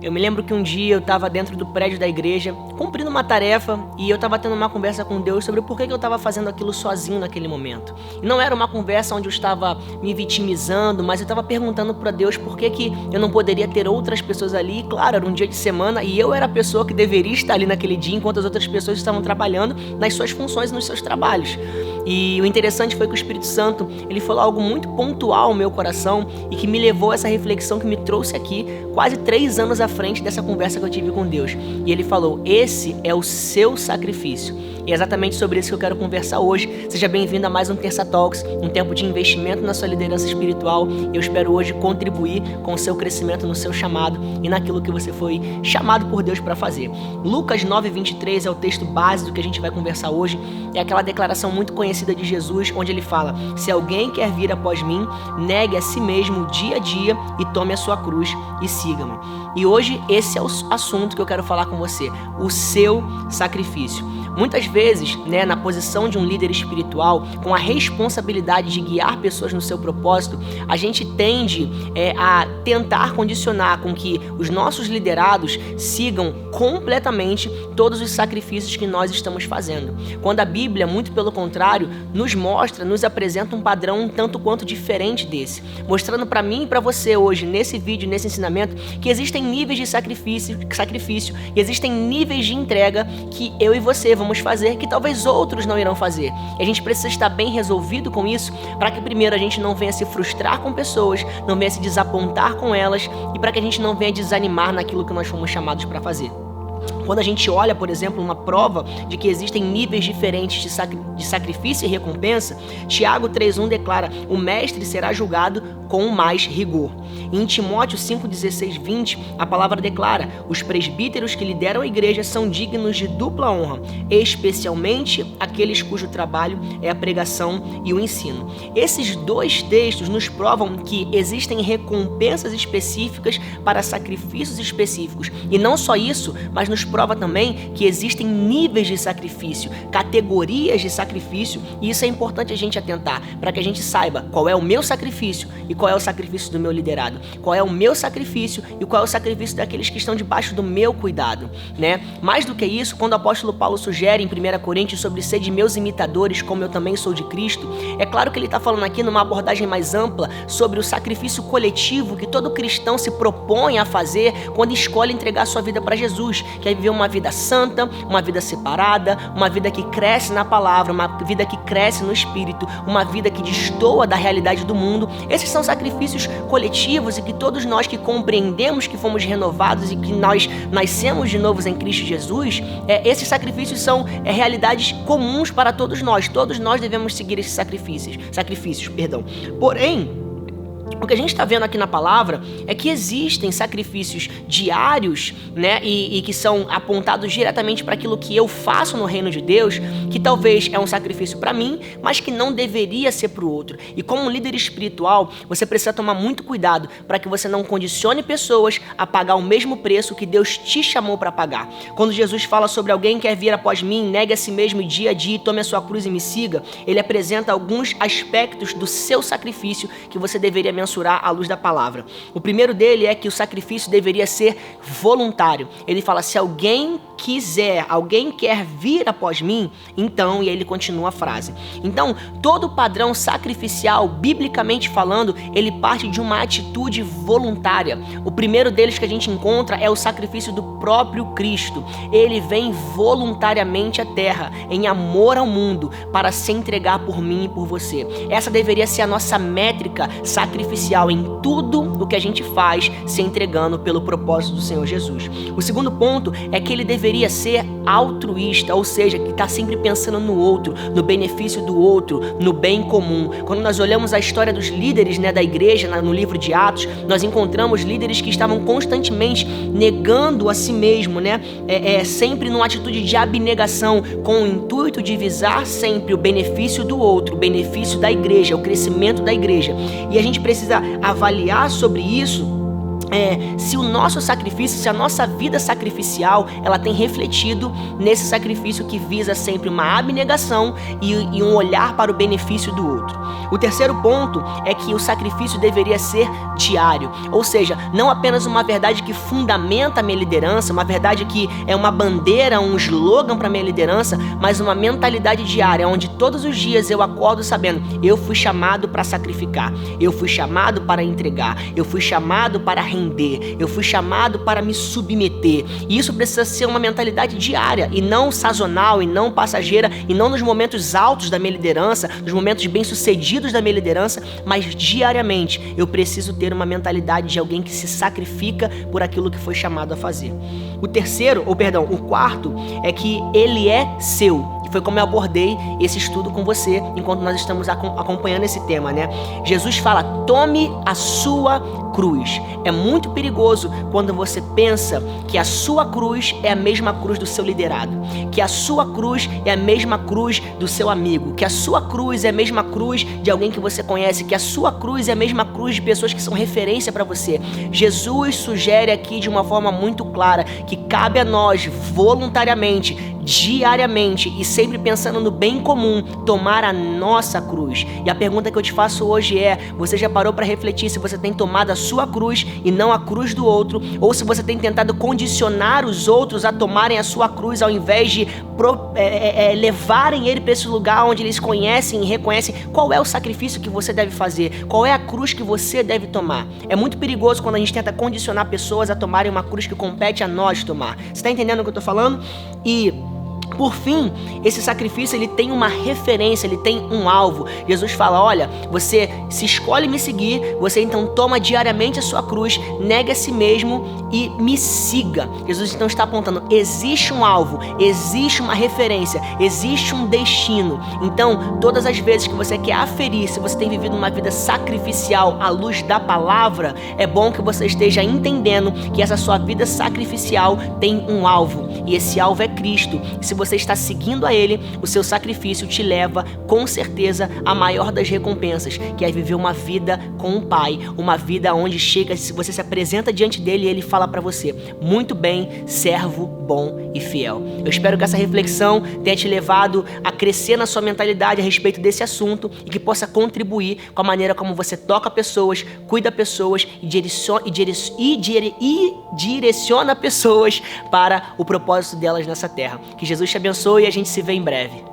Eu me lembro que um dia eu estava dentro do prédio da igreja, cumprindo uma tarefa, e eu estava tendo uma conversa com Deus sobre por que eu estava fazendo aquilo sozinho naquele momento. E não era uma conversa onde eu estava me vitimizando, mas eu estava perguntando para Deus por que eu não poderia ter outras pessoas ali. E, claro, era um dia de semana e eu era a pessoa que deveria estar ali naquele dia, enquanto as outras pessoas estavam trabalhando nas suas funções e nos seus trabalhos. E o interessante foi que o Espírito Santo, ele falou algo muito pontual ao meu coração e que me levou a essa reflexão que me trouxe aqui quase 3 anos à frente dessa conversa que eu tive com Deus. E ele falou: esse é o seu sacrifício. E é exatamente sobre isso que eu quero conversar hoje. Seja bem-vindo a mais um Terça Talks, um tempo de investimento na sua liderança espiritual. Eu espero hoje contribuir com o seu crescimento no seu chamado e naquilo que você foi chamado por Deus para fazer. Lucas 9:23 é o texto base do que a gente vai conversar hoje. É aquela declaração muito conhecida de Jesus, onde ele fala: se alguém quer vir após mim, negue a si mesmo dia a dia e tome a sua cruz e siga-me. E hoje esse é o assunto que eu quero falar com você, o seu sacrifício. Muitas vezes, na posição de um líder espiritual, com a responsabilidade de guiar pessoas no seu propósito, a gente tende a tentar condicionar com que os nossos liderados sigam completamente todos os sacrifícios que nós estamos fazendo. Quando a Bíblia, muito pelo contrário, nos apresenta um padrão um tanto quanto diferente desse, mostrando para mim e para você hoje, nesse vídeo, nesse ensinamento, que existem níveis de sacrifício e existem níveis de entrega que eu e você vamos fazer que talvez outros não irão fazer. E a gente precisa estar bem resolvido com isso para que primeiro a gente não venha se frustrar com pessoas, não venha se desapontar com elas e para que a gente não venha desanimar naquilo que nós fomos chamados para fazer. Quando a gente olha, por exemplo, uma prova de que existem níveis diferentes de sacrifício e recompensa, Tiago 3:1 declara: o mestre será julgado com mais rigor. Em Timóteo 5:16-20, a palavra declara: os presbíteros que lideram a igreja são dignos de dupla honra, especialmente aqueles cujo trabalho é a pregação e o ensino. Esses dois textos nos provam que existem recompensas específicas para sacrifícios específicos. E não só isso, mas nos prova também que existem níveis de sacrifício, categorias de sacrifício, e isso é importante a gente atentar, para que a gente saiba qual é o meu sacrifício e qual é o sacrifício do meu liderado, qual é o meu sacrifício e qual é o sacrifício daqueles que estão debaixo do meu cuidado, Mais do que isso, quando o apóstolo Paulo sugere em 1 Coríntios sobre ser de meus imitadores, como eu também sou de Cristo, é claro que ele está falando aqui numa abordagem mais ampla sobre o sacrifício coletivo que todo cristão se propõe a fazer quando escolhe entregar sua vida para Jesus, que é viver uma vida santa, uma vida separada, uma vida que cresce na palavra, uma vida que cresce no espírito, uma vida que destoa da realidade do mundo. Esses são sacrifícios coletivos e que todos nós que compreendemos que fomos renovados e que nós nascemos de novo em Cristo Jesus, esses sacrifícios são realidades comuns para todos nós devemos seguir esses sacrifícios. Porém, o que a gente está vendo aqui na palavra é que existem sacrifícios diários, e que são apontados diretamente para aquilo que eu faço no reino de Deus, que talvez é um sacrifício para mim, mas que não deveria ser para o outro. E como um líder espiritual, você precisa tomar muito cuidado para que você não condicione pessoas a pagar o mesmo preço que Deus te chamou para pagar. Quando Jesus fala sobre alguém que quer vir após mim, negue a si mesmo dia a dia, tome a sua cruz e me siga, ele apresenta alguns aspectos do seu sacrifício que você deveria mensurar à luz da palavra. O primeiro dele é que o sacrifício deveria ser voluntário. Ele fala: se alguém quer vir após mim, então, e aí ele continua a frase. Então, todo padrão sacrificial, biblicamente falando, ele parte de uma atitude voluntária. O primeiro deles que a gente encontra é o sacrifício do próprio Cristo. Ele vem voluntariamente à terra, em amor ao mundo, para se entregar por mim e por você. Essa deveria ser a nossa métrica sacrificial em tudo o que a gente faz, se entregando pelo propósito do Senhor Jesus. O segundo ponto é que ele deveria ser altruísta, ou seja, que está sempre pensando no outro, no benefício do outro, no bem comum. Quando nós olhamos a história dos líderes da igreja, no livro de Atos, nós encontramos líderes que estavam constantemente negando a si mesmo, sempre numa atitude de abnegação, com o intuito de visar sempre o benefício do outro, o benefício da igreja, o crescimento da igreja. E a gente precisa avaliar sobre isso se o nosso sacrifício, se a nossa vida sacrificial, ela tem refletido nesse sacrifício que visa sempre uma abnegação e um olhar para o benefício do outro. O terceiro ponto é que o sacrifício deveria ser diário, ou seja, não apenas uma verdade que fundamenta a minha liderança, uma verdade que é uma bandeira, um slogan para a minha liderança, mas uma mentalidade diária, onde todos os dias eu acordo sabendo, eu fui chamado para sacrificar, eu fui chamado para entregar, eu fui chamado para render, eu fui chamado para me submeter. E isso precisa ser uma mentalidade diária e não sazonal e não passageira e não nos momentos altos da minha liderança, nos momentos bem-sucedidos da minha liderança, mas diariamente eu preciso ter uma mentalidade de alguém que se sacrifica por aquilo que foi chamado a fazer. O quarto é que ele é seu. Foi como eu abordei esse estudo com você enquanto nós estamos acompanhando esse tema, né? Jesus fala, tome a sua cruz. É muito perigoso quando você pensa que a sua cruz é a mesma cruz do seu liderado, que a sua cruz é a mesma cruz do seu amigo, que a sua cruz é a mesma cruz de alguém que você conhece, que a sua cruz é a mesma cruz de pessoas que são referência para você. Jesus sugere aqui de uma forma muito clara que cabe a nós voluntariamente, diariamente e sempre pensando no bem comum, tomar a nossa cruz. E a pergunta que eu te faço hoje é, você já parou para refletir se você tem tomado a sua cruz e não a cruz do outro, ou se você tem tentado condicionar os outros a tomarem a sua cruz ao invés de levarem ele para esse lugar onde eles conhecem e reconhecem qual é o sacrifício que você deve fazer, qual é a cruz que você deve tomar. É muito perigoso quando a gente tenta condicionar pessoas a tomarem uma cruz que compete a nós tomar. Você está entendendo o que eu estou falando? E por fim, esse sacrifício ele tem uma referência, ele tem um alvo. Jesus fala, olha, você se escolhe me seguir, você então toma diariamente a sua cruz, nega a si mesmo e me siga. Jesus então está apontando, existe um alvo, existe uma referência, existe um destino. Então, todas as vezes que você quer aferir se você tem vivido uma vida sacrificial à luz da palavra, é bom que você esteja entendendo que essa sua vida sacrificial tem um alvo, e esse alvo é Cristo. Se você está seguindo a Ele, o seu sacrifício te leva, com certeza, à maior das recompensas, que é viver uma vida com o Pai, uma vida onde chega, se você se apresenta diante dEle e Ele fala para você, muito bem, servo bom e fiel. Eu espero que essa reflexão tenha te levado a crescer na sua mentalidade a respeito desse assunto e que possa contribuir com a maneira como você toca pessoas, cuida pessoas e direciona pessoas para o propósito delas nessa terra. Que Jesus te abençoe e a gente se vê em breve.